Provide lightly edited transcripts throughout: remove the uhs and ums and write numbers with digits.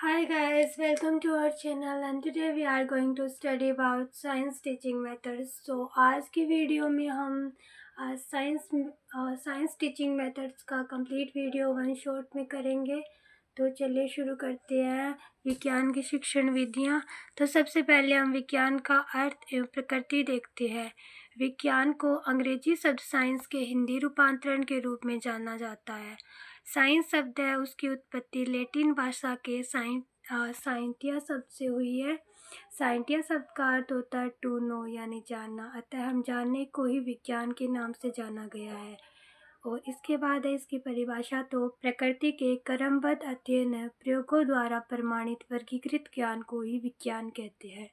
Hi guys, welcome to our channel and today we are going to study about science teaching methods. So आज की video में हम science teaching methods का complete video one shot में करेंगे। तो चलिए शुरू करते हैं। विज्ञान की शिक्षण विधियाँ। तो सबसे पहले हम विज्ञान का अर्थ एवं प्रकृति देखते हैं। विज्ञान को अंग्रेजी शब्द साइंस के हिंदी रूपांतरण के रूप में जाना जाता है। साइंस शब्द है, उसकी उत्पत्ति लैटिन भाषा के साइंटिया शब्द से हुई है। साइंटिया शब्द का अर्थ होता है टू नो यानी जानना, अतः हम जानने को ही विज्ञान के नाम से जाना गया है। और इसके बाद है इसकी परिभाषा। तो प्रकृति के क्रमबद्ध अध्ययन प्रयोगों द्वारा प्रमाणित वर्गीकृत ज्ञान को ही विज्ञान कहते हैं।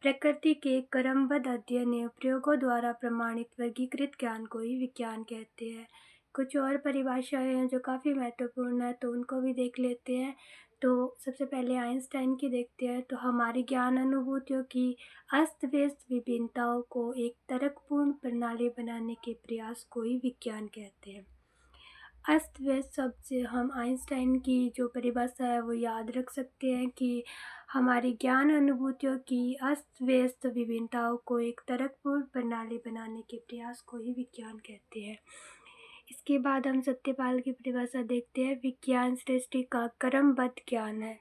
प्रकृति के क्रमबद्ध अध्ययन एवं प्रयोगों द्वारा प्रमाणित वर्गीकृत ज्ञान को ही विज्ञान कहते हैं। कुछ और परिभाषाएं हैं जो काफ़ी महत्वपूर्ण है, तो उनको भी देख लेते हैं। तो सबसे पहले आइंस्टाइन की देखते हैं। तो हमारी ज्ञान अनुभूतियों की अस्त व्यस्त विभिन्नताओं को एक तर्कपूर्ण प्रणाली बनाने के प्रयास को ही विज्ञान कहते हैं। अस्त व्यस्त शब्द से हम आइंस्टाइन की जो परिभाषा है वो याद रख सकते हैं कि हमारी ज्ञान अनुभूतियों की अस्त व्यस्त विभिन्नताओं को एक तर्कपूर्ण प्रणाली बनाने के प्रयास को ही विज्ञान कहते हैं। इसके बाद हम सत्यपाल की परिभाषा देखते हैं। विज्ञान सृष्टि का क्रमबद्ध ज्ञान है।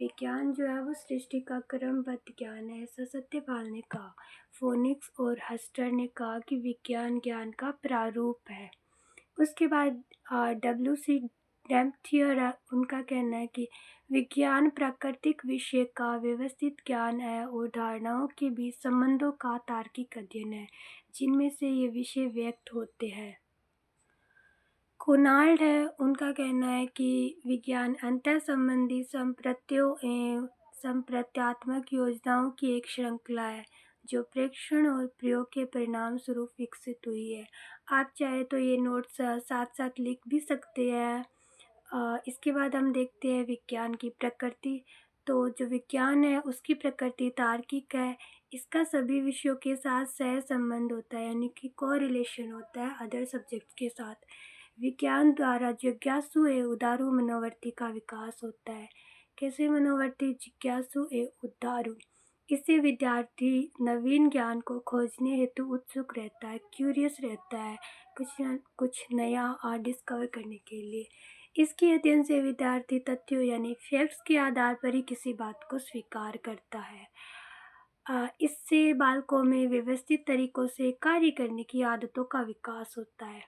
विज्ञान जो है वो सृष्टि का क्रमबद्ध ज्ञान है, ऐसा सत्यपाल ने कहा। फोनिक्स और हस्टर ने कहा कि विज्ञान ज्ञान का प्रारूप है। उसके बाद डब्ल्यू.सी. डैम्थियर उनका कहना है कि विज्ञान प्राकृतिक विषय का व्यवस्थित ज्ञान है और धारणाओं के बीच संबंधों का तार्किक अध्ययन है जिनमें से ये विषय व्यक्त होते हैं। कोनाल्ड है, उनका कहना है कि विज्ञान अंतर संबंधी संप्रत्यों एवं संप्रत्यात्मक योजनाओं की एक श्रृंखला है जो प्रेक्षण और प्रयोग के परिणाम स्वरूप विकसित हुई है। आप चाहे तो ये नोट्स साथ साथ लिख भी सकते हैं। इसके बाद हम देखते हैं विज्ञान की प्रकृति। तो जो विज्ञान है उसकी प्रकृति तार्किक है। इसका सभी विषयों के साथ सह संबंध होता है, यानी कि कोरिलेशन होता है अदर सब्जेक्ट के साथ। विज्ञान द्वारा जिज्ञासु एवं उदारू मनोवृत्ति का विकास होता है। कैसे मनोवृत्ति? जिज्ञासु एवं उदारू। इससे विद्यार्थी नवीन ज्ञान को खोजने हेतु उत्सुक रहता है, क्यूरियस रहता है, कुछ नया डिस्कवर करने के लिए। इसके अध्ययन से विद्यार्थी तथ्यों यानी फैक्ट्स के आधार पर ही किसी बात को स्वीकार करता है। इससे बालकों में व्यवस्थित तरीकों से कार्य करने की आदतों का विकास होता है।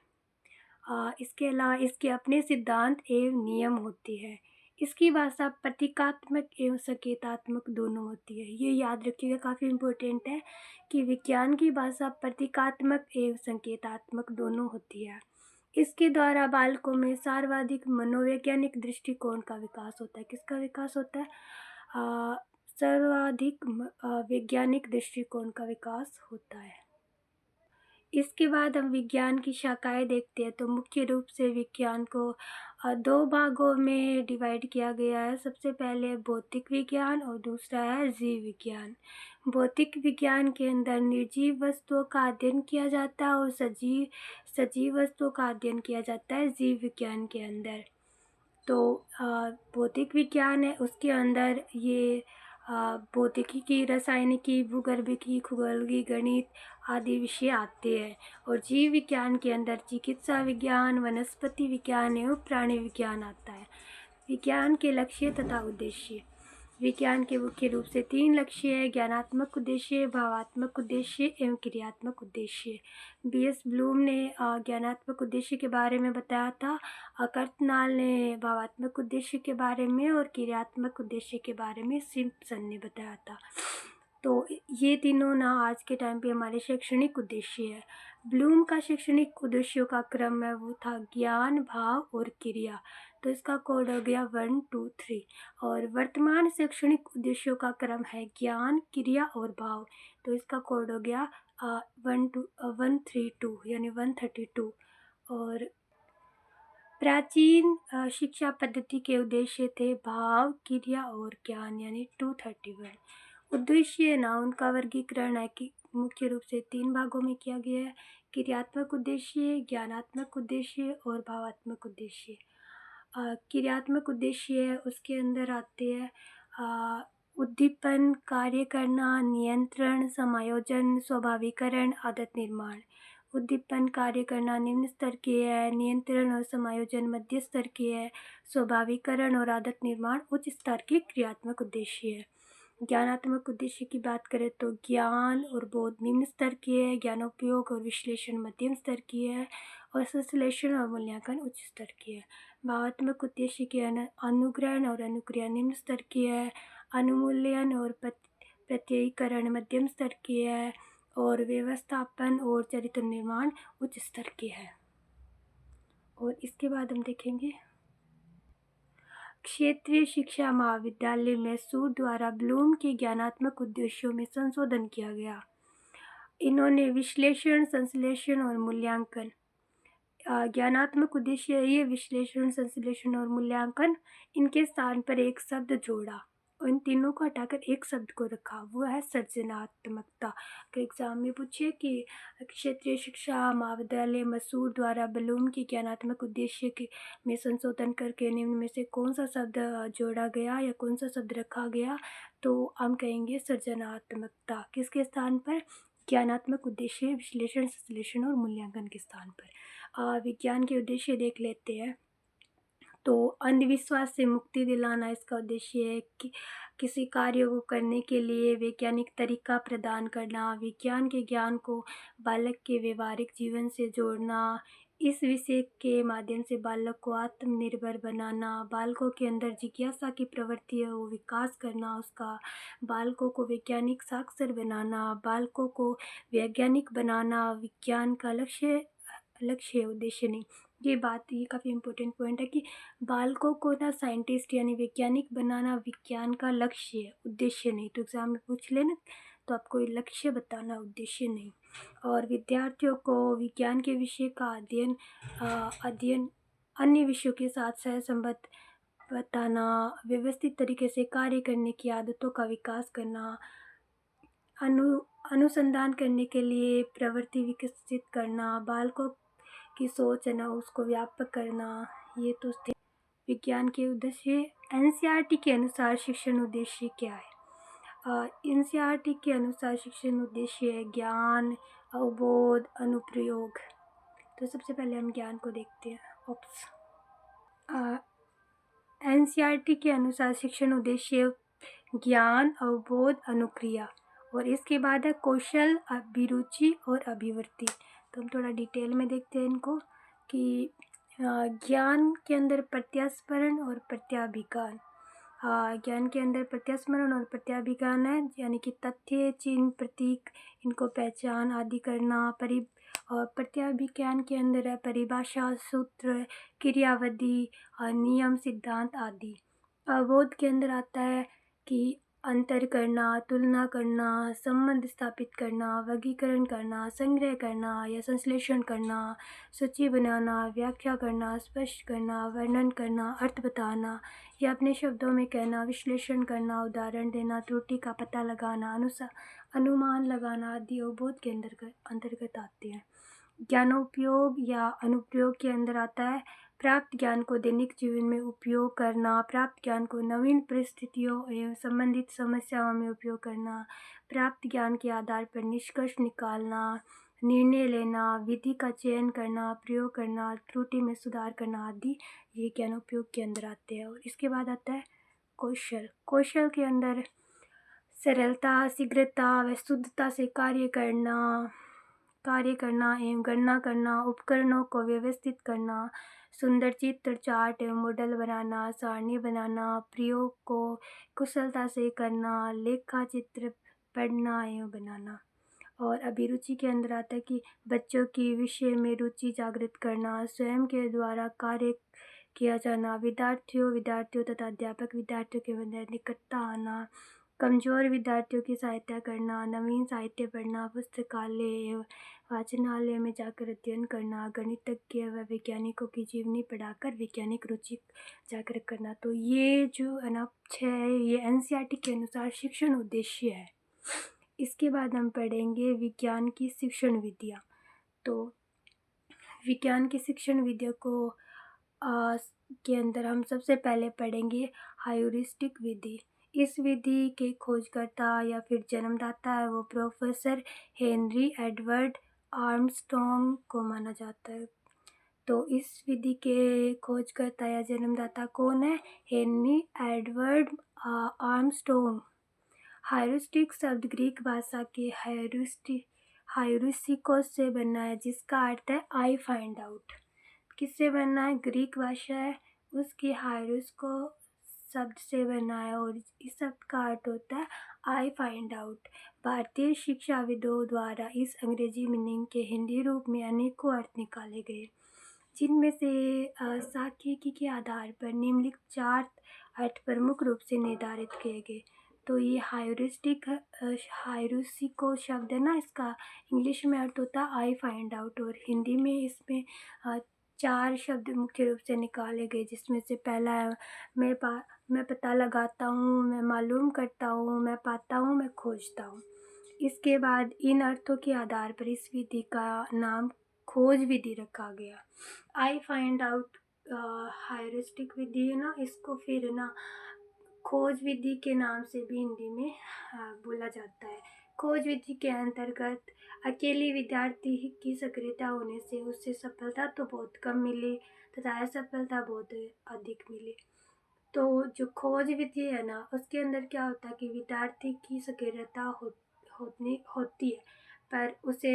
इसके अलावा इसके अपने सिद्धांत एवं नियम होते हैं। इसकी भाषा प्रतीकात्मक एवं संकेतात्मक दोनों होती है। ये याद रखिएगा, काफ़ी इम्पोर्टेंट है कि विज्ञान की भाषा प्रतीकात्मक एवं संकेतात्मक दोनों होती है। इसके द्वारा बालकों में सर्वाधिक मनोवैज्ञानिक दृष्टिकोण का विकास होता है। किसका विकास होता है? सर्वाधिक वैज्ञानिक दृष्टिकोण का विकास होता है। इसके बाद हम विज्ञान की शाखाएं देखते हैं। तो मुख्य रूप से विज्ञान को दो भागों में डिवाइड किया गया है। सबसे पहले भौतिक विज्ञान और दूसरा है जीव विज्ञान। भौतिक विज्ञान के अंदर निर्जीव वस्तुओं का अध्ययन किया जाता है और सजीव वस्तुओं का अध्ययन किया जाता है जीव विज्ञान के अंदर। तो भौतिक विज्ञान है उसके अंदर ये भौतिकी, रासायनिकी, भूगर्भिकी, खगोलीय, गणित आदि विषय आते हैं। और जीव विज्ञान के अंदर चिकित्सा विज्ञान, वनस्पति विज्ञान एवं प्राणी विज्ञान आता है। विज्ञान के लक्ष्य तथा उद्देश्य। विज्ञान के मुख्य रूप से 3 लक्ष्य है: ज्ञानात्मक उद्देश्य, भावात्मक उद्देश्य एवं क्रियात्मक उद्देश्य। B.S. ब्लूम ने ज्ञानात्मक उद्देश्य के बारे में बताया था, कर्टनाल ने भावात्मक उद्देश्य के बारे में और क्रियात्मक उद्देश्य के बारे में सिम्पसन ने बताया था। तो ये तीनों ना आज के टाइम पे हमारे शैक्षणिक उद्देश्य है। ब्लूम का शैक्षणिक उद्देश्यों का क्रम है वो था ज्ञान, भाव और क्रिया। तो इसका कोड हो गया 1 2 3। और वर्तमान शैक्षणिक उद्देश्यों का क्रम है ज्ञान, क्रिया और भाव। तो इसका कोड हो गया 132 यानी 132। और प्राचीन शिक्षा पद्धति के उद्देश्य थे भाव, क्रिया और ज्ञान यानी 231। उद्देश्य ना उनका वर्गीकरण है कि मुख्य रूप से 3 भागों में किया गया है: क्रियात्मक उद्देश्य, ज्ञानात्मक उद्देश्य और भावात्मक उद्देश्य। क्रियात्मक उद्देश्य है उसके अंदर आते हैं उद्दीपन, कार्य करना, नियंत्रण, समायोजन, स्वाभाविकरण, आदत निर्माण। उद्दीपन, कार्य करना निम्न स्तर की है, नियंत्रण और समायोजन मध्य स्तर की है, स्वाभाविकरण और आदत निर्माण उच्च स्तर की क्रियात्मक उद्देश्य है। ज्ञानात्मक उद्देश्य की बात करें तो ज्ञान और बोध निम्न स्तर की है, ज्ञानोपयोग और विश्लेषण मध्यम स्तर की है और संश्लेषण और मूल्यांकन उच्च स्तर की है। भावात्मक उद्देश्य की अनुग्रहण और अनुक्रिया निम्न स्तर की है, अनुमूल्यन और प्रत्ययीकरण मध्यम स्तर की है और व्यवस्थापन और चरित्र निर्माण उच्च स्तर की है। और इसके बाद हम देखेंगे क्षेत्रीय शिक्षा महाविद्यालय मैसूर द्वारा ब्लूम के ज्ञानात्मक उद्देश्यों में संशोधन किया गया। इन्होंने विश्लेषण, संश्लेषण और मूल्यांकन ज्ञानात्मक उद्देश्य ये विश्लेषण, संश्लेषण और मूल्यांकन, इनके स्थान पर एक शब्द जोड़ा और इन तीनों को हटाकर एक शब्द को रखा, वो है सृजनात्मकता। अगर एग्जाम में पूछे कि क्षेत्रीय शिक्षा महाविद्यालय मैसूर द्वारा ब्लूम की ज्ञानात्मक उद्देश्य के में संशोधन करके निम्न में से कौन सा शब्द जोड़ा गया या कौन सा शब्द रखा गया, तो हम कहेंगे सृजनात्मकता। किसके स्थान पर? ज्ञानात्मक उद्देश्य, विश्लेषण, संश्लेषण और मूल्यांकन के स्थान पर। विज्ञान के उद्देश्य देख लेते हैं। तो अंधविश्वास से मुक्ति दिलाना इसका उद्देश्य है कि किसी कार्य को करने के लिए वैज्ञानिक तरीका प्रदान करना, विज्ञान के ज्ञान को बालक के व्यवहारिक जीवन से जोड़ना, इस विषय के माध्यम से बालक को आत्मनिर्भर बनाना, बालकों के अंदर जिज्ञासा की प्रवृत्ति है वो विकास करना उसका, बालकों को वैज्ञानिक साक्षर बनाना, बालकों को वैज्ञानिक बनाना, विज्ञान का लक्ष्य उद्देश्य नहीं। ये काफ़ी इम्पोर्टेंट पॉइंट है कि बालकों को ना साइंटिस्ट यानी वैज्ञानिक बनाना विज्ञान का लक्ष्य है, उद्देश्य नहीं। तो एग्ज़ाम में पूछ लेना तो आपको लक्ष्य बताना, उद्देश्य नहीं। और विद्यार्थियों को विज्ञान के विषय का अध्ययन अन्य विषयों के साथ सहसंबद्ध बताना, व्यवस्थित तरीके से कार्य करने की आदतों का विकास करना, अनुसंधान करने के लिए प्रवृत्ति विकसित करना, बालकों की सोच है ना उसको व्यापक करना, ये तो थे विज्ञान के उद्देश्य। एनसीईआरटी के अनुसार शिक्षण उद्देश्य क्या है? एनसीईआरटी के अनुसार शिक्षण उद्देश्य है ज्ञान, अवबोध, अनुप्रयोग। तो सबसे पहले हम ज्ञान को देखते हैं। एनसीईआरटी के अनुसार शिक्षण उद्देश्य ज्ञान, अवबोध, अनुक्रिया और इसके बाद है कौशल, अभिरुचि और अभिवृत्ति। तो हम थोड़ा डिटेल में देखते हैं इनको कि ज्ञान के अंदर प्रत्यास्मरण और प्रत्याभिज्ञान। ज्ञान के अंदर प्रत्यास्मरण और प्रत्याभिज्ञान है, यानी कि तथ्य, चिन्ह, प्रतीक, इनको पहचान आदि करना। और प्रत्याभिज्ञान के अंदर है परिभाषा, सूत्र, क्रियाविधि, नियम, सिद्धांत आदि। अवबोध के अंदर आता है कि अंतर करना, तुलना करना, संबंध स्थापित करना, वर्गीकरण करना, संग्रह करना या संश्लेषण करना, सूची बनाना, व्याख्या करना, स्पष्ट करना, वर्णन करना, अर्थ बताना या अपने शब्दों में कहना, विश्लेषण करना, उदाहरण देना, त्रुटि का पता लगाना, अनुमान लगाना आदि अवबोध के अंतर्गत आते हैं। ज्ञानोपयोग या अनुप्रयोग के अंदर आता है प्राप्त ज्ञान को दैनिक जीवन में उपयोग करना, प्राप्त ज्ञान को नवीन परिस्थितियों एवं संबंधित समस्याओं में उपयोग करना, प्राप्त ज्ञान के आधार पर निष्कर्ष निकालना, निर्णय लेना, विधि का चयन करना, प्रयोग करना, त्रुटि में सुधार करना आदि ये ज्ञानोपयोग के अंदर आते हैं। और इसके बाद आता है कौशल। कौशल के अंदर सरलता, शीघ्रता व शुद्धता से कार्य करना एवं गणना करना, उपकरणों को व्यवस्थित करना, सुंदर चित्र, चार्ट एवं मॉडल बनाना, सारणी बनाना, प्रयोग को कुशलता से करना, लेखा चित्र पढ़ना एवं बनाना। और अभिरुचि के अंदर आता है कि बच्चों की विषय में रुचि जागृत करना, स्वयं के द्वारा कार्य किया जाना, विद्यार्थियों तथा अध्यापक विद्यार्थियों के मध्य निकटता आना, कमजोर विद्यार्थियों की सहायता करना, नवीन साहित्य पढ़ना, पुस्तकालय वाचनालय में जाकर अध्ययन करना, गणितज्ञ व वैज्ञानिकों की जीवनी पढ़ाकर वैज्ञानिक रुचि जागृत करना। तो ये जो है ना 6 ये एनसीईआरटी के अनुसार शिक्षण उद्देश्य है। इसके बाद हम पढ़ेंगे विज्ञान की शिक्षण विधियाँ। तो विज्ञान की शिक्षण विधियों को के अंदर हम सबसे पहले पढ़ेंगे ह्यूरिस्टिक विधि। इस विधि के खोजकर्ता या फिर जन्मदाता है वो प्रोफेसर हेनरी एडवर्ड आर्मस्ट्रॉन्ग को माना जाता है। तो इस विधि के खोजकर्ता या जन्मदाता कौन है? Henry Edward Armstrong. ह्यूरिस्टिक शब्द ग्रीक भाषा के ह्यूरिस्टिकोस से बना है, जिसका अर्थ है आई फाइंड आउट। किससे बना है? ग्रीक भाषा है, उसकी ह्यूरिस्को शब्द से बना है और इस शब्द का अर्थ होता है आई फाइंड आउट। भारतीय शिक्षाविदों द्वारा इस अंग्रेजी मीनिंग के हिंदी रूप में अनेकों अर्थ निकाले गए, जिनमें से सांख्यिकी के आधार पर निम्नलिखित 4 अर्थ प्रमुख रूप से निर्धारित किए गए। तो ये ह्यूरिस्टिको शब्द है ना, इसका इंग्लिश में अर्थ होता है आई फाइंड आउट और हिंदी में इसमें 4 शब्द मुख्य रूप से निकाले गए, जिसमें से पहला है मैं पता लगाता हूँ, मैं मालूम करता हूँ, मैं पाता हूँ, मैं खोजता हूँ। इसके बाद इन अर्थों के आधार पर इस विधि का नाम खोज विधि रखा गया। आई फाइंड आउट ह्यूरिस्टिक विधि है ना, इसको फिर ना खोज विधि के नाम से भी हिंदी में बोला जाता है। खोज विधि के अंतर्गत अकेले विद्यार्थी की सक्रियता होने से उससे सफलता तो बहुत कम मिली तथा असफलता बहुत अधिक मिली। तो जो खोज विधि है ना, उसके अंदर क्या होता है कि विद्यार्थी की सक्रियता होती है, पर उसे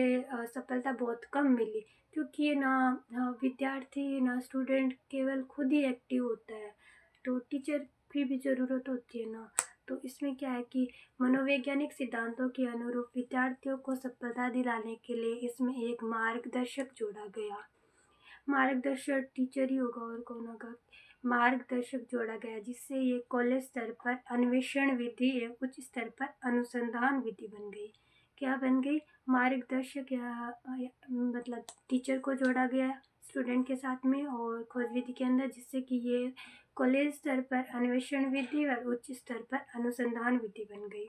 सफलता बहुत कम मिली, क्योंकि ना विद्यार्थी ना स्टूडेंट केवल खुद ही एक्टिव होता है, तो टीचर की भी ज़रूरत होती है ना। तो इसमें क्या है कि मनोवैज्ञानिक सिद्धांतों के अनुरूप विद्यार्थियों को सफलता दिलाने के लिए इसमें एक मार्गदर्शक जोड़ा गया। मार्गदर्शक टीचर ही होगा और कौन होगा? मार्गदर्शक जोड़ा गया, जिससे ये कॉलेज स्तर पर अन्वेषण विधि एवं उच्च स्तर पर अनुसंधान विधि बन गई। क्या बन गई? मार्गदर्शक या मतलब टीचर को जोड़ा गया स्टूडेंट के साथ में और खोज विधि के अंदर, जिससे कि ये कॉलेज स्तर पर अन्वेषण विधि और उच्च स्तर पर अनुसंधान विधि बन गई।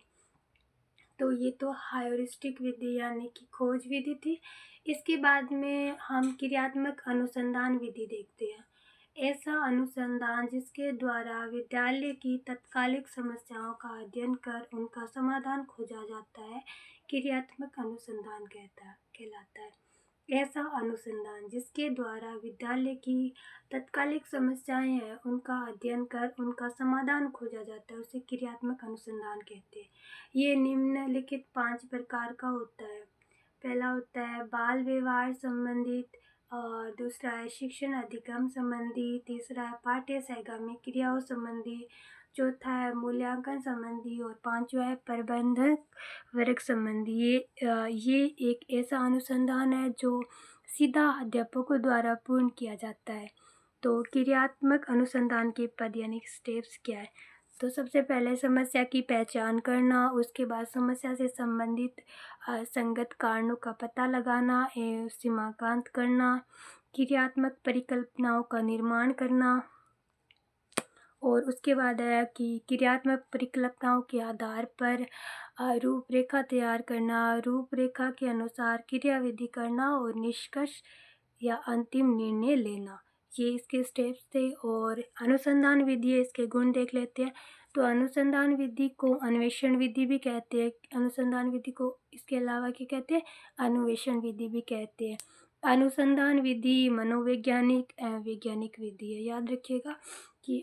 तो ये तो ह्यूरिस्टिक विधि यानी कि खोज विधि थी। इसके बाद में हम क्रियात्मक अनुसंधान विधि देखते हैं। ऐसा अनुसंधान जिसके द्वारा विद्यालय की तत्कालिक समस्याओं का अध्ययन कर उनका समाधान खोजा जाता है, क्रियात्मक अनुसंधान कहलाता है। ऐसा अनुसंधान जिसके द्वारा विद्यालय की तत्कालिक समस्याएं हैं उनका अध्ययन कर उनका समाधान खोजा जाता है, उसे क्रियात्मक अनुसंधान कहते हैं। ये निम्नलिखित 5 प्रकार का होता है। पहला होता है बाल व्यवहार संबंधित, और दूसरा है शिक्षण अधिगम संबंधी, तीसरा है पाठ्य सहगामी क्रियाओं संबंधी, चौथा है मूल्यांकन संबंधी और पांचवा है प्रबंधक वर्ग संबंधी। ये एक ऐसा अनुसंधान है जो सीधा अध्यापकों द्वारा पूर्ण किया जाता है। तो क्रियात्मक अनुसंधान के पद यानी स्टेप्स क्या है? तो सबसे पहले समस्या की पहचान करना, उसके बाद समस्या से संबंधित संगत कारणों का पता लगाना एवं सीमांकन करना, क्रियात्मक परिकल्पनाओं का निर्माण करना, और उसके बाद है कि क्रियात्मक परिकल्पनाओं के आधार पर रूपरेखा तैयार करना, रूपरेखा के अनुसार क्रियाविधि करना और निष्कर्ष या अंतिम निर्णय लेना। ये इसके स्टेप्स थे। और अनुसंधान विधि, इसके गुण देख लेते हैं। तो अनुसंधान विधि को अन्वेषण विधि भी कहते हैं। अनुसंधान विधि को इसके अलावा क्या कहते हैं? अन्वेषण विधि भी कहते हैं। अनुसंधान विधि मनोवैज्ञानिक एवं वैज्ञानिक विधि है। याद रखिएगा कि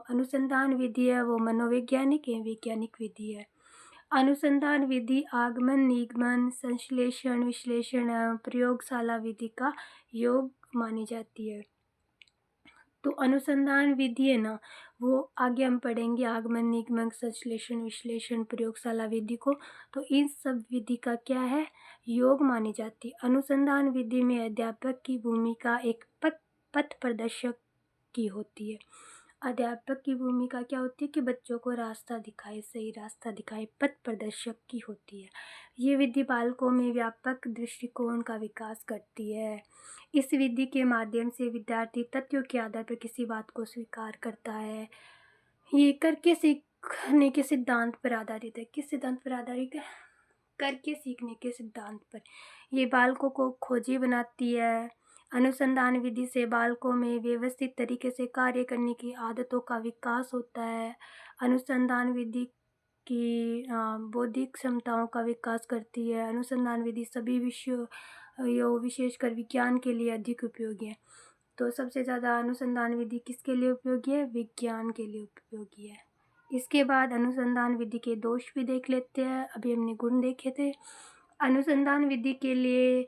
अनुसंधान विधि है वो मनोवैज्ञानिक एवं वैज्ञानिक विधि है। अनुसंधान विधि आगमन, निगमन, संश्लेषण, विश्लेषण एवं प्रयोगशाला विधि का योग मानी जाती है। तो अनुसंधान विधि है ना, वो आगे हम पढ़ेंगे आगमन, निगमन, संश्लेषण, विश्लेषण, प्रयोगशाला विधि को। तो इन सब विधि का क्या है? योग मानी जाती है। अनुसंधान विधि में अध्यापक की भूमिका एक पथ प्रदर्शक की होती है। अध्यापक की भूमिका क्या होती है कि बच्चों को रास्ता दिखाए, सही रास्ता दिखाए, पथ प्रदर्शक की होती है। ये विधि बालकों में व्यापक दृष्टिकोण का विकास करती है। इस विधि के माध्यम से विद्यार्थी तथ्यों के आधार पर किसी बात को स्वीकार करता है। ये करके सीखने के सिद्धांत पर आधारित है। किस सिद्धांत पर आधारित है? करके सीखने के सिद्धांत पर। ये बालकों को खोजी बनाती है, अनुसंधान विधि से बालकों में व्यवस्थित तरीके से कार्य करने की आदतों का विकास होता है। अनुसंधान विधि की बौद्धिक क्षमताओं का विकास करती है। अनुसंधान विधि सभी विषयों विशेषकर विज्ञान के लिए अधिक उपयोगी है। तो सबसे ज़्यादा अनुसंधान विधि किसके लिए उपयोगी है? विज्ञान के लिए उपयोगी है। इसके बाद अनुसंधान विधि के दोष भी देख लेते हैं। अभी हमने गुण देखे थे। अनुसंधान विधि के लिए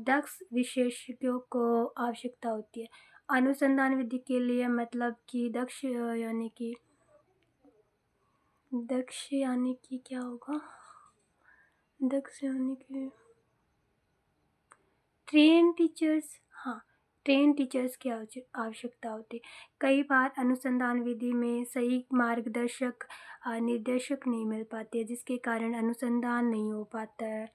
दक्ष विशेषज्ञों को आवश्यकता होती है। अनुसंधान विधि के लिए मतलब कि दक्ष यानी कि क्या होगा? दक्ष यानी कि ट्रेन टीचर्स। हाँ, ट्रेन टीचर्स की आवश्यकता होती है। कई बार अनुसंधान विधि में सही मार्गदर्शक निर्देशक नहीं मिल पाते, जिसके कारण अनुसंधान नहीं हो पाता है।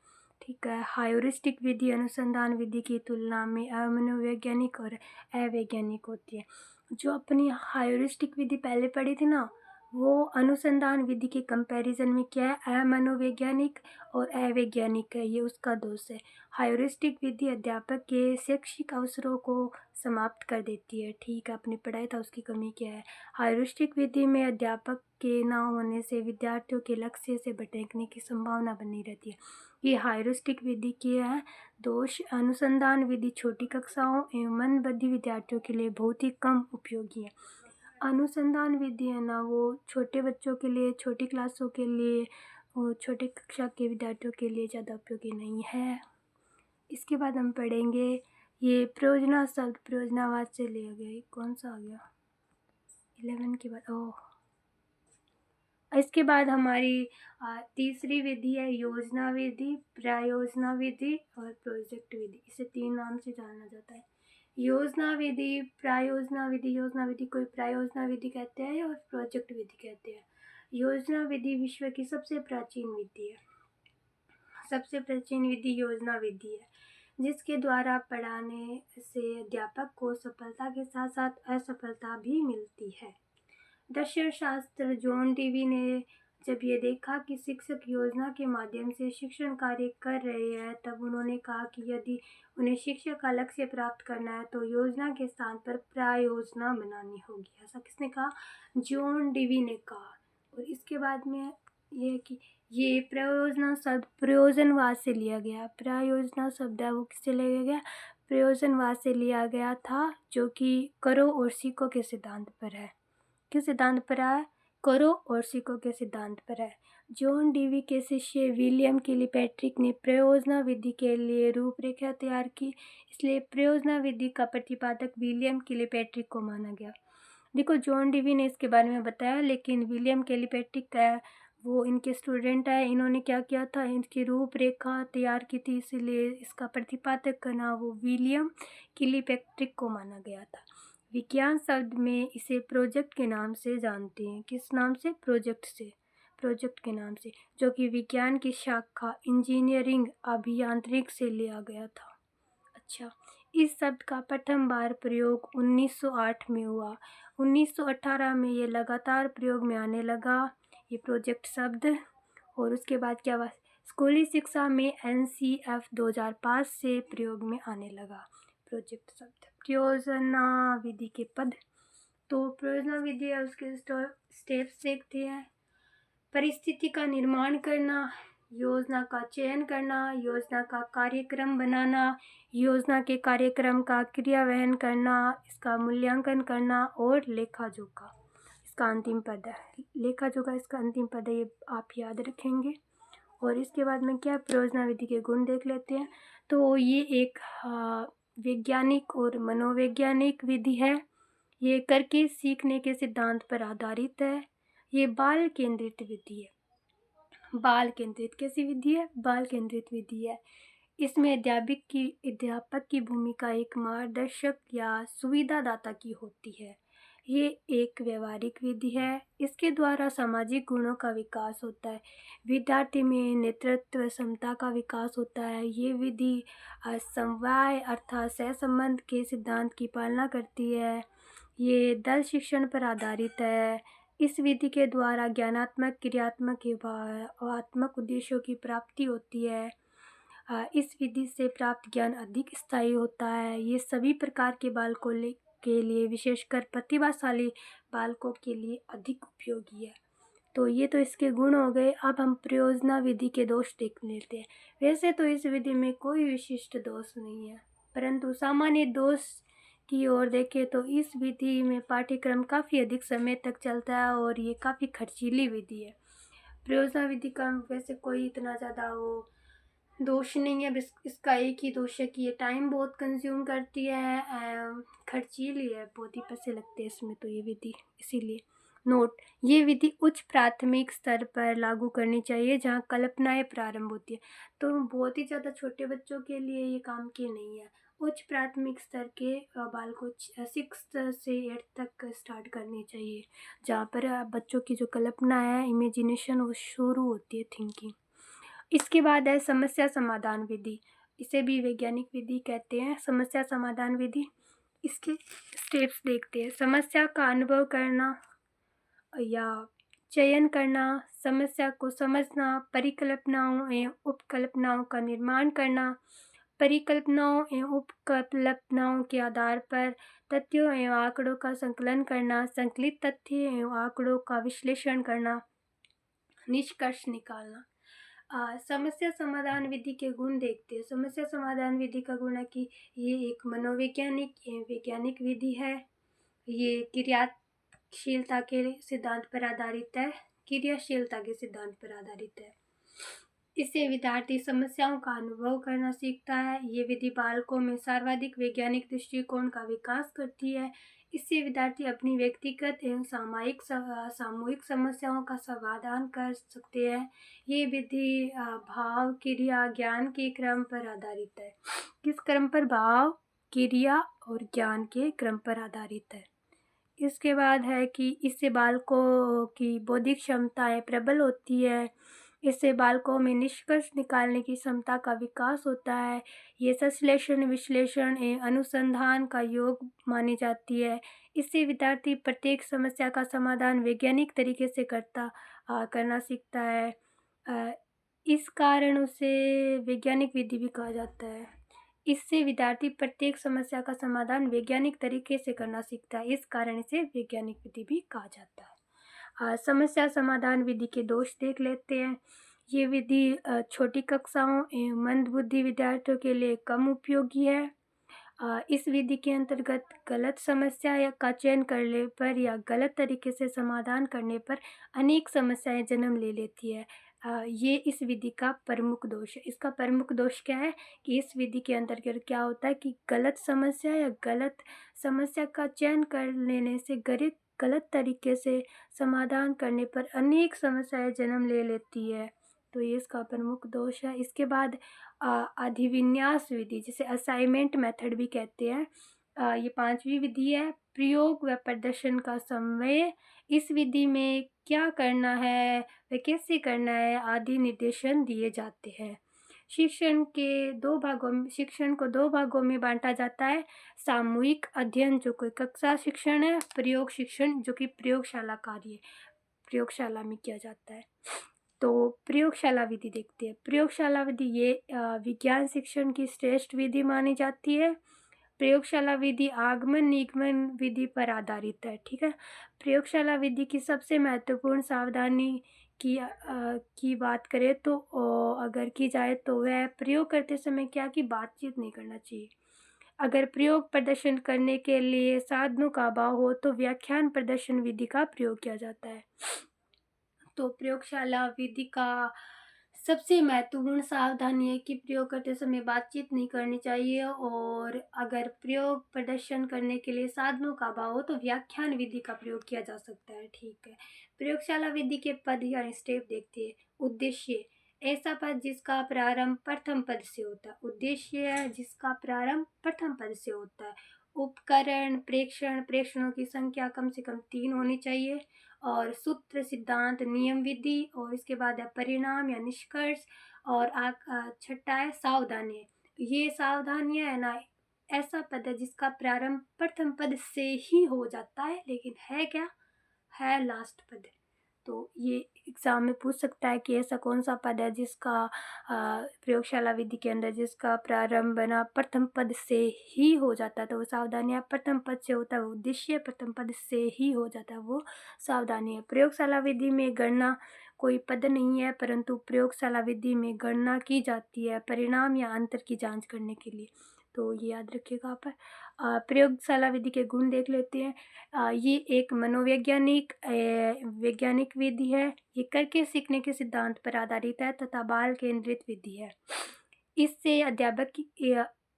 ठीक है। हायूरिस्टिक विधि अनुसंधान विधि की तुलना में अमनोवैज्ञानिक और अवैज्ञानिक होती है। जो अपनी हायूरिस्टिक विधि पहले पढ़ी थी ना, वो अनुसंधान विधि के कंपैरिजन में क्या है? अमनोवैज्ञानिक और अवैज्ञानिक है। ये उसका दोष है। हायूरिस्टिक विधि अध्यापक के शैक्षिक अवसरों को समाप्त कर देती है। ठीक है, अपनी पढ़ाई था उसकी कमी क्या है? हायूरिस्टिक विधि में अध्यापक के ना होने से विद्यार्थियों के लक्ष्य से भटकने की संभावना बनी रहती है। ये हायूरिस्टिक विधि के है दोष। अनुसंधान विधि छोटी कक्षाओं एवं मनबद्धि विद्यार्थियों के लिए बहुत ही कम उपयोगी है। अनुसंधान विधि है ना, वो छोटे बच्चों के लिए, छोटी क्लासों के लिए और छोटे कक्षा के विद्यार्थियों के लिए ज़्यादा उपयोगी नहीं है। इसके बाद हम पढ़ेंगे ये प्रयोजना शब्द प्रयोजनावाद से लिया गया। ये कौन सा आ गया? 11 के बाद। इसके बाद हमारी तीसरी विधि है योजना विधि, प्रयोजना विधि और प्रोजेक्ट विधि। इसे 3 नाम से जाना जाता है। योजना विधि, प्रायोजना विधि। योजना विधि को प्रायोजना विधि कहते हैं और प्रोजेक्ट विधि कहते हैं। योजना विधि विश्व की सबसे प्राचीन विधि है। सबसे प्राचीन विधि योजना विधि है, जिसके द्वारा पढ़ाने से अध्यापक को सफलता के साथ साथ असफलता भी मिलती है। दर्शन शास्त्र जॉन डीवी ने जब ये देखा कि शिक्षक योजना के माध्यम से शिक्षण कार्य कर रहे हैं, तब उन्होंने कहा कि यदि उन्हें शिक्षा का लक्ष्य प्राप्त करना है तो योजना के स्थान पर प्रायोजना बनानी होगी। ऐसा किसने कहा? जॉन डीवी ने कहा। और इसके बाद में ये कि ये प्रयोजना शब्द प्रयोजनवाद से लिया गया। प्रयोजना शब्द है वो किससे लिया गया? प्रयोजनवाद से लिया गया था, जो कि करो और सीखो के सिद्धांत पर है। किस सिद्धांत पर है? करो और सीखो के सिद्धांत पर है। जॉन डीवी के शिष्य विलियम किलीपैट्रिक ने प्रयोजना विधि के लिए रूपरेखा तैयार की, इसलिए प्रयोजना विधि का प्रतिपादक विलियम किलीपैट्रिक को माना गया। देखो, जॉन डीवी ने इसके बारे में बताया, लेकिन विलियम किलीपैट्रिक है वो इनके स्टूडेंट है। इन्होंने क्या किया था? इनकी रूपरेखा तैयार की थी, इसलिए इसका प्रतिपादक का नाम वो विलियम किलीपैट्रिक को माना गया था। विज्ञान शब्द में इसे प्रोजेक्ट के नाम से जानते हैं। किस नाम से? प्रोजेक्ट के नाम से, जो कि विज्ञान की शाखा इंजीनियरिंग अभियांत्रिक से लिया गया था। अच्छा, इस शब्द का प्रथम बार प्रयोग 1908 में हुआ। 1918 में ये लगातार प्रयोग में आने लगा, ये प्रोजेक्ट शब्द। और उसके बाद क्या हुआ? स्कूली शिक्षा में NCF 2005 से प्रयोग में आने लगा प्रोजेक्ट शब्द। प्रयोजना विधि के पद। तो प्रयोजना विधि है उसके स्टेप्स देखते हैं। परिस्थिति का निर्माण करना, योजना का चयन करना, योजना का कार्यक्रम बनाना, योजना के कार्यक्रम का क्रियान्वयन करना, इसका मूल्यांकन करना और लेखा जोखा इसका अंतिम पद है। लेखा जोखा इसका अंतिम पद है, ये आप याद रखेंगे। और इसके बाद में क्या? प्रयोजना विधि के गुण देख लेते हैं। तो ये एक वैज्ञानिक और मनोवैज्ञानिक विधि है। ये करके सीखने के सिद्धांत पर आधारित है। ये बाल केंद्रित विधि है। बाल केंद्रित कैसी विधि है? बाल केंद्रित विधि है। इसमें अध्यापक की भूमिका एक मार्गदर्शक या सुविधादाता की होती है। ये एक व्यवहारिक विधि है। इसके द्वारा सामाजिक गुणों का विकास होता है। विद्यार्थी में नेतृत्व क्षमता का विकास होता है। ये विधि समवाय अर्थात सहसंबंध के सिद्धांत की पालना करती है। ये दल शिक्षण पर आधारित है। इस विधि के द्वारा ज्ञानात्मक, क्रियात्मक एवं भावात्मक उद्देश्यों की प्राप्ति होती है। इस विधि से प्राप्त ज्ञान अधिक स्थायी होता है। ये सभी प्रकार के बालकों के लिए, विशेषकर प्रतिभाशाली बालकों के लिए अधिक उपयोगी है। तो ये तो इसके गुण हो गए। अब हम प्रयोजना विधि के दोष देख लेते हैं। वैसे तो इस विधि में कोई विशिष्ट दोष नहीं है, परंतु सामान्य दोष की ओर देखें तो इस विधि में पाठ्यक्रम काफ़ी अधिक समय तक चलता है और ये काफ़ी खर्चीली विधि है। प्रयोजना विधि का वैसे कोई इतना ज़्यादा वो दोष नहीं है, बस इसका एक ही दोष है कि ये टाइम बहुत कंज्यूम करती है, खर्चीली है, बहुत ही पैसे लगते हैं इसमें तो ये विधि। इसीलिए नोट, ये विधि उच्च प्राथमिक स्तर पर लागू करनी चाहिए जहाँ कल्पनाएं प्रारंभ होती है। तो बहुत ही ज़्यादा छोटे बच्चों के लिए ये काम की नहीं है। उच्च प्राथमिक स्तर के बालकों 6 से 8 तक स्टार्ट करनी चाहिए, जहाँ पर बच्चों की जो कल्पना है, इमेजिनेशन, वो शुरू होती है, थिंकिंग। इसके बाद है समस्या समाधान विधि। इसे भी वैज्ञानिक विधि कहते हैं, समस्या समाधान विधि। इसके स्टेप्स देखते हैं। समस्या का अनुभव करना या चयन करना, समस्या को समझना, परिकल्पनाओं एवं उपकल्पनाओं का निर्माण करना, परिकल्पनाओं एवं उपकल्पनाओं के आधार पर तथ्यों एवं आंकड़ों का संकलन करना, संकलित तथ्य एवं आंकड़ों का विश्लेषण करना, निष्कर्ष निकालना। समस्या समाधान विधि के गुण देखते हैं। समस्या समाधान विधि का गुण है कि ये एक मनोवैज्ञानिक एवं वैज्ञानिक विधि है। ये क्रियाशीलता के सिद्धांत पर आधारित है। क्रियाशीलता के सिद्धांत पर आधारित है। इससे विद्यार्थी समस्याओं का अनुभव करना सीखता है। ये विधि बालकों में सर्वाधिक वैज्ञानिक दृष्टिकोण का विकास करती है। इससे विद्यार्थी अपनी व्यक्तिगत एवं सामूहिक समस्याओं का समाधान कर सकते हैं। ये विधि भाव, क्रिया, ज्ञान के क्रम पर आधारित है। किस क्रम पर? भाव, क्रिया और ज्ञान के क्रम पर आधारित है। इसके बाद है कि इससे बालकों की बौद्धिक क्षमताएं प्रबल होती है। इससे बालकों में निष्कर्ष निकालने की क्षमता का विकास होता है। ये संश्लेषण, विश्लेषण एवं अनुसंधान का योग मानी जाती है। इससे विद्यार्थी प्रत्येक समस्या का समाधान वैज्ञानिक तरीके से करना सीखता है। इस कारण उसे वैज्ञानिक विधि भी कहा जाता है। इससे विद्यार्थी प्रत्येक समस्या का समाधान वैज्ञानिक तरीके से करना सीखता है, इस कारण इसे वैज्ञानिक विधि भी कहा जाता है। समस्या समाधान विधि के दोष देख लेते हैं। ये विधि छोटी कक्षाओं एवं मंदबुद्धि विद्यार्थियों के लिए कम उपयोगी है। इस विधि के अंतर्गत गलत समस्या का चयन करने पर या गलत तरीके से समाधान करने पर अनेक समस्याएं जन्म ले लेती है। ये इस विधि का प्रमुख दोष है। इसका प्रमुख दोष क्या है कि इस विधि के अंतर्गत क्या होता है कि गलत समस्या या गलत समस्या का चयन कर लेने से गलत तरीके से समाधान करने पर अनेक समस्याएं जन्म ले लेती है। तो ये इसका प्रमुख दोष है। इसके बाद अधिविन्यास विधि, जिसे असाइनमेंट मेथड भी कहते हैं, ये 5वीं विधि है। प्रयोग व प्रदर्शन का समन्वय। इस विधि में क्या करना है व कैसे करना है आदि निर्देशन दिए जाते हैं। शिक्षण को 2 भागों में बांटा जाता है। सामूहिक अध्ययन जो कि कक्षा शिक्षण है, प्रयोग शिक्षण जो कि प्रयोगशाला कार्य प्रयोगशाला में किया जाता है। तो प्रयोगशाला विधि देखते हैं। प्रयोगशाला विधि ये विज्ञान शिक्षण की श्रेष्ठ विधि मानी जाती है। प्रयोगशाला विधि आगमन निगमन विधि पर आधारित है। ठीक है। प्रयोगशाला विधि की सबसे महत्वपूर्ण सावधानी की बात करें तो अगर की जाए तो वह प्रयोग करते समय क्या कि बातचीत नहीं करना चाहिए। अगर प्रयोग प्रदर्शन करने के लिए साधनों का अभाव हो तो व्याख्यान प्रदर्शन विधि का प्रयोग किया जाता है। तो प्रयोगशाला विधि का सबसे महत्वपूर्ण सावधानी है कि प्रयोग करते समय बातचीत नहीं करनी चाहिए, और अगर प्रयोग प्रदर्शन करने के लिए साधनों का अभाव हो तो व्याख्यान विधि का प्रयोग किया जा सकता है। ठीक है। प्रयोगशाला विधि के पद या स्टेप देखते हैं। उद्देश्य, ऐसा पद जिसका प्रारंभ प्रथम पद से होता है। उद्देश्य है जिसका प्रारंभ प्रथम पद से होता है। उपकरण, प्रेक्षणों की संख्या कम से कम 3 होनी चाहिए, और सूत्र, सिद्धांत, नियम, विधि, और इसके बाद है परिणाम या निष्कर्ष, और छठा है सावधानी। ये सावधानियां है ना, ऐसा पद है जिसका प्रारंभ प्रथम पद से ही हो जाता है, लेकिन है क्या, है लास्ट पद। तो ये एग्ज़ाम में पूछ सकता है कि ऐसा कौन सा पद है जिसका प्रयोगशाला विधि के अंदर जिसका प्रारंभ बना प्रथम पद से ही हो जाता है, तो वो सावधानी है। प्रथम पद से होता है वो उद्देश्य, प्रथम पद से ही हो जाता है वो सावधानी है। प्रयोगशाला विधि में गणना कोई पद नहीं है, परंतु प्रयोगशाला विधि में गणना की जाती है परिणाम या अंतर की जांच करने के लिए, तो ये याद रखिएगा आप। प्रयोगशाला विधि के गुण देख लेते हैं। ये एक मनोवैज्ञानिक वैज्ञानिक विधि है। ये करके सीखने के सिद्धांत पर आधारित है तथा बाल केंद्रित विधि है। इससे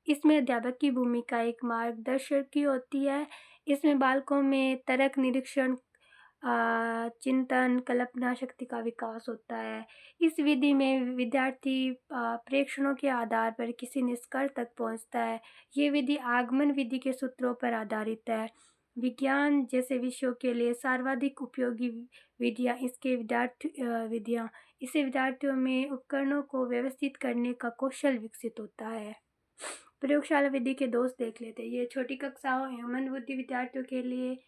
इसमें अध्यापक की भूमिका एक मार्गदर्शक की होती है। इसमें बालकों में तर्क निरीक्षण, चिंतन, कल्पना शक्ति का विकास होता है। इस विधि में विद्यार्थी प्रेक्षणों के आधार पर किसी निष्कर्ष तक पहुंचता है। ये विधि आगमन विधि के सूत्रों पर आधारित है। विज्ञान जैसे विषयों के लिए सर्वाधिक उपयोगी विधियाँ इससे विद्यार्थियों में उपकरणों को व्यवस्थित करने का कौशल विकसित होता है। प्रयोगशाला विधि के दोष देख लेते हैं। ये छोटी कक्षाओं एवं मंदबुद्धि विद्यार्थियों के लिए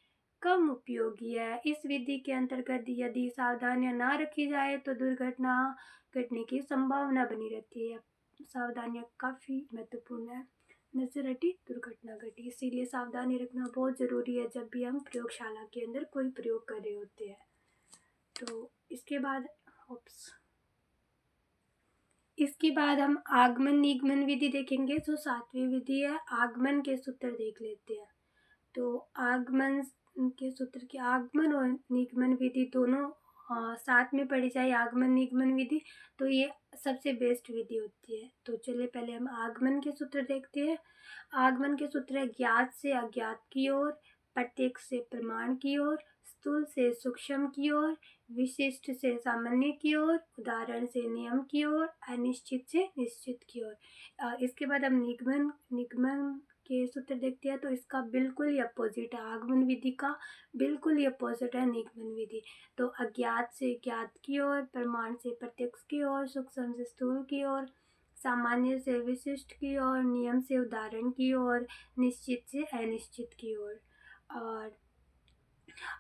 कम उपयोगी है। इस विधि के अंतर्गत यदि सावधानियां ना रखी जाए तो दुर्घटना घटने की संभावना बनी रहती है। सावधानियां काफ़ी महत्वपूर्ण है। नजर हटी दुर्घटना घटी, इसीलिए सावधानी रखना बहुत ज़रूरी है जब भी हम प्रयोगशाला के अंदर कोई प्रयोग कर रहे होते हैं। तो इसके बाद हम आगमन निगमन विधि देखेंगे। जो 7वीं विधि है, आगमन के सूत्र देख लेते हैं। तो आगमन के सूत्र की आगमन और निगमन विधि दोनों साथ में पढ़ी जाए, आगमन निगमन विधि, तो ये सबसे बेस्ट विधि होती है। तो चलिए पहले हम आगमन के सूत्र देखते हैं। आगमन के सूत्र है ज्ञात से अज्ञात की ओर, प्रत्यक्ष से प्रमाण की ओर, स्थूल से सूक्ष्म की ओर, विशिष्ट से सामान्य की ओर, उदाहरण से नियम की ओर, अनिश्चित से निश्चित की ओर। इसके बाद हम निगमन के सूत्र देखते हैं। तो इसका बिल्कुल ही अपोजिट है, आगमन विधि का बिल्कुल ही अपोजिट है निगमन विधि। तो अज्ञात से ज्ञात की ओर, प्रमाण से प्रत्यक्ष की ओर, सूक्ष्म से स्थूल की ओर, सामान्य से विशिष्ट की ओर, नियम से उदाहरण की ओर, निश्चित से अनिश्चित की ओर। और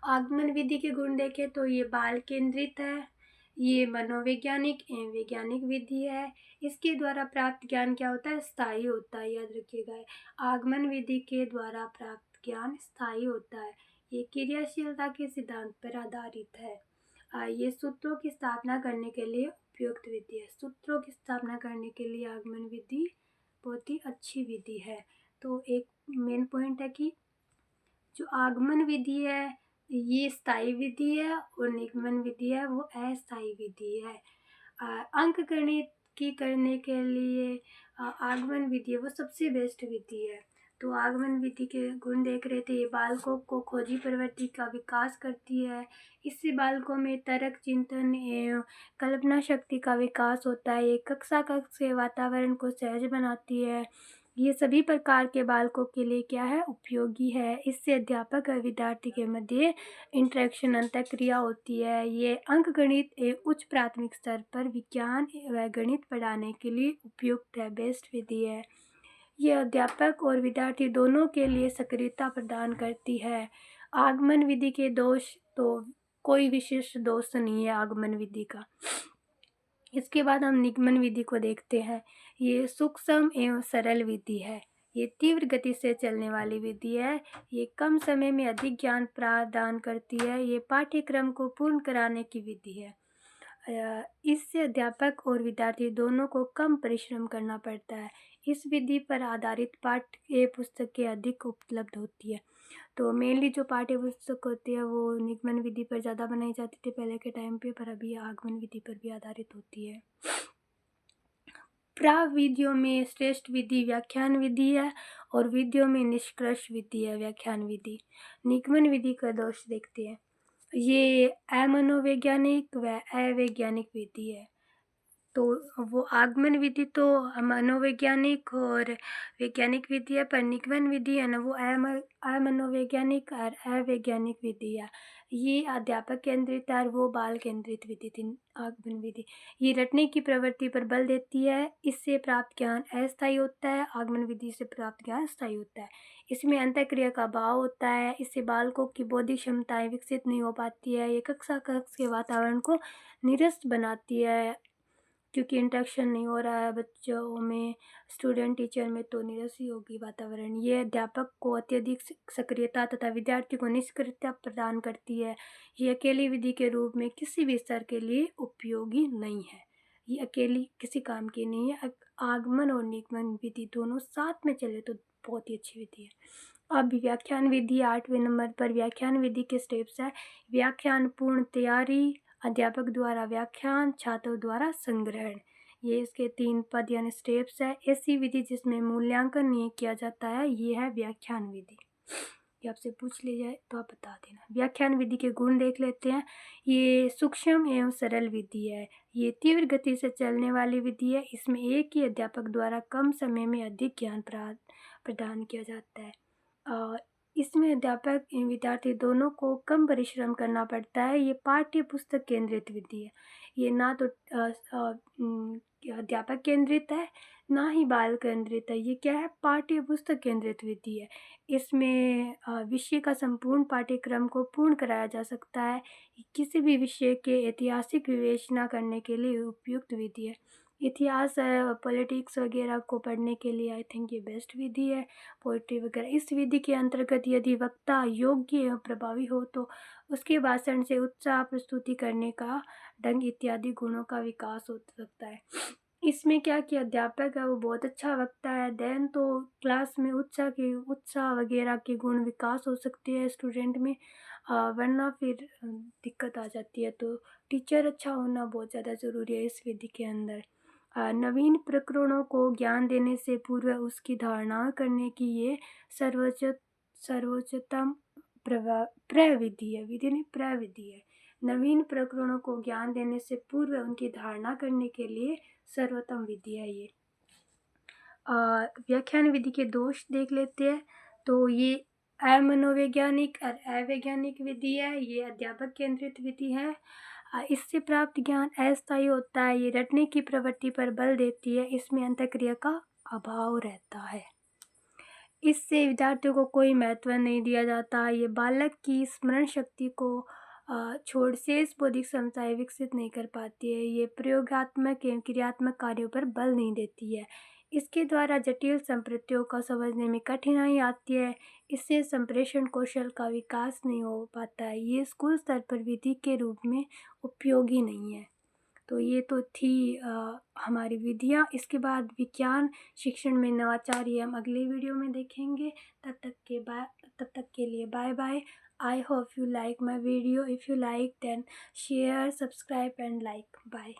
आगमन विधि के गुण देखें तो ये बाल केंद्रित है, ये मनोवैज्ञानिक एवं वैज्ञानिक विधि है। इसके द्वारा प्राप्त ज्ञान क्या होता है? स्थायी होता है, याद रखिएगा। आगमन विधि के द्वारा प्राप्त ज्ञान स्थायी होता है। ये क्रियाशीलता के सिद्धांत पर आधारित है। ये सूत्रों की स्थापना करने के लिए उपयुक्त विधि है। सूत्रों की स्थापना करने के लिए आगमन विधि बहुत ही अच्छी विधि है। तो एक मेन पॉइंट है कि जो आगमन विधि है ये स्थायी विधि है और निगमन विधि है वो अस्थायी विधि है। अंक गणित की करने के लिए आगमन विधि है वो सबसे बेस्ट विधि है। तो आगमन विधि के गुण देख रहे थे। ये बालकों को खोजी प्रवृत्ति का विकास करती है। इससे बालकों में तर्क, चिंतन एवं कल्पना शक्ति का विकास होता है। ये कक्षा के वातावरण को सहज बनाती है। ये सभी प्रकार के बालकों के लिए क्या है? उपयोगी है। इससे अध्यापक और विद्यार्थी के मध्य इंटरेक्शन अंतःक्रिया होती है। ये अंकगणित एक उच्च प्राथमिक स्तर पर विज्ञान व गणित पढ़ाने के लिए उपयुक्त है, बेस्ट विधि है। ये अध्यापक और विद्यार्थी दोनों के लिए सक्रियता प्रदान करती है। आगमन विधि के दोष तो कोई विशेष दोष नहीं है आगमन विधि का। इसके बाद हम निगमन विधि को देखते हैं। ये सूक्ष्म एवं सरल विधि है। ये तीव्र गति से चलने वाली विधि है। ये कम समय में अधिक ज्ञान प्रदान करती है। ये पाठ्यक्रम को पूर्ण कराने की विधि है। इससे अध्यापक और विद्यार्थी दोनों को कम परिश्रम करना पड़ता है। इस विधि पर आधारित पाठ्य पुस्तकें अधिक उपलब्ध होती है। तो मेनली जो पाठ्य पुस्तक होती है वो निगमन विधि पर ज़्यादा बनाई जाती थी पहले के टाइम पे, पर अभी आगमन विधि पर भी आधारित होती है। प्राविधियों में श्रेष्ठ विधि व्याख्यान विधि है और विधियों में निष्कर्ष विधि है व्याख्यान विधि। निगमन विधि का दोष देखते हैं। ये अमनोवैज्ञानिक व अवैज्ञानिक विधि है। तो वो आगमन विधि तो मनोवैज्ञानिक और वैज्ञानिक विधि है, पर निगमन विधि है ना वो अमनोवैज्ञानिक और अवैज्ञानिक विधि है। ये अध्यापक केंद्रित और वो बाल केंद्रित विधि थी आगमन विधि। ये रटने की प्रवृत्ति पर बल देती है। इससे प्राप्त ज्ञान अस्थायी होता है, आगमन विधि से प्राप्त ज्ञान स्थायी होता है। इसमें अंतःक्रिया का अभाव होता है, इससे बालकों की बौद्धिक क्षमताएं विकसित नहीं हो पाती है। ये कक्षा कक्ष के वातावरण को निरस्त बनाती है, क्योंकि इंटरेक्शन नहीं हो रहा है बच्चों में, स्टूडेंट टीचर में, तो निरस ही होगी वातावरण। ये अध्यापक को अत्यधिक सक्रियता तथा विद्यार्थी को निष्क्रियता प्रदान करती है। ये अकेली विधि के रूप में किसी भी स्तर के लिए उपयोगी नहीं है। ये अकेली किसी काम की नहीं है। आगमन और निगमन विधि दोनों साथ में चले तो बहुत ही अच्छी विधि है। अब व्याख्यान विधि 8वें नंबर पर व्याख्यान विधि के स्टेप्स है। व्याख्यान पूर्ण तैयारी, अध्यापक द्वारा व्याख्यान, छात्रों द्वारा संग्रहण, ये इसके 3 पद यानी स्टेप्स है। ऐसी विधि जिसमें मूल्यांकन नहीं किया जाता है, ये है व्याख्यान विधि। ये आपसे पूछ लिया जाए तो आप बता देना। व्याख्यान विधि के गुण देख लेते हैं। ये सूक्ष्म एवं सरल विधि है। ये तीव्र गति से चलने वाली विधि है। इसमें एक ही अध्यापक द्वारा कम समय में अधिक ज्ञान प्रदान किया जाता है। और इसमें अध्यापक एवं विद्यार्थी दोनों को कम परिश्रम करना पड़ता है। ये पाठ्य पुस्तक केंद्रित विधि है। ये ना तो अध्यापक केंद्रित है, ना ही बाल केंद्रित है। ये क्या है? पाठ्य पुस्तक केंद्रित विधि है। इसमें विषय का संपूर्ण पाठ्यक्रम को पूर्ण कराया जा सकता है। किसी भी विषय के ऐतिहासिक विवेचना करने के लिए उपयुक्त विधि है। इतिहास पॉलिटिक्स वगैरह को पढ़ने के लिए आई थिंक ये बेस्ट विधि है। पोइट्री वगैरह। इस विधि के अंतर्गत यदि वक्ता योग्य एवं प्रभावी हो तो उसके भाषण से उत्साह, प्रस्तुति करने का ढंग इत्यादि गुणों का विकास हो सकता है। इसमें क्या कि अध्यापक है वो बहुत अच्छा वक्ता है, देन तो क्लास में उत्साह वगैरह के गुण विकास हो सकते हैं स्टूडेंट में, वरना फिर दिक्कत आ जाती है। तो टीचर अच्छा होना बहुत ज़्यादा ज़रूरी है इस विधि के अंदर। नवीन प्रकरणों को ज्ञान देने से पूर्व उसकी धारणा करने की ये सर्वोच्चतम प्रविधि है। विधि नहीं, प्रविधि है। नवीन प्रकरणों को ज्ञान देने से पूर्व उनकी धारणा करने के लिए सर्वोत्तम विधि है ये। व्याख्यान विधि के दोष देख लेते हैं। तो ये अमनोवैज्ञानिक और अवैज्ञानिक विधि है। ये अध्यापक केंद्रित विधि है। इससे प्राप्त ज्ञान अस्थायी होता है। ये रटने की प्रवृत्ति पर बल देती है। इसमें अंतःक्रिया का अभाव रहता है। इससे विद्यार्थियों को कोई महत्व नहीं दिया जाता। ये बालक की स्मरण शक्ति को छोड़ शेष बौद्धिक क्षमताएं विकसित नहीं कर पाती है। ये प्रयोगात्मक एवं क्रियात्मक कार्यों पर बल नहीं देती है। इसके द्वारा जटिल संप्रत्यों को समझने में कठिनाई आती है। इससे संप्रेषण कौशल का विकास नहीं हो पाता है। ये स्कूल स्तर पर विधि के रूप में उपयोगी नहीं है। तो ये तो थी हमारी विधियाँ। इसके बाद विज्ञान शिक्षण में नवाचार ये हम अगले वीडियो में देखेंगे। तब तक के लिए bye bye. I hope you like my video. If you like, then share, subscribe and like. Bye.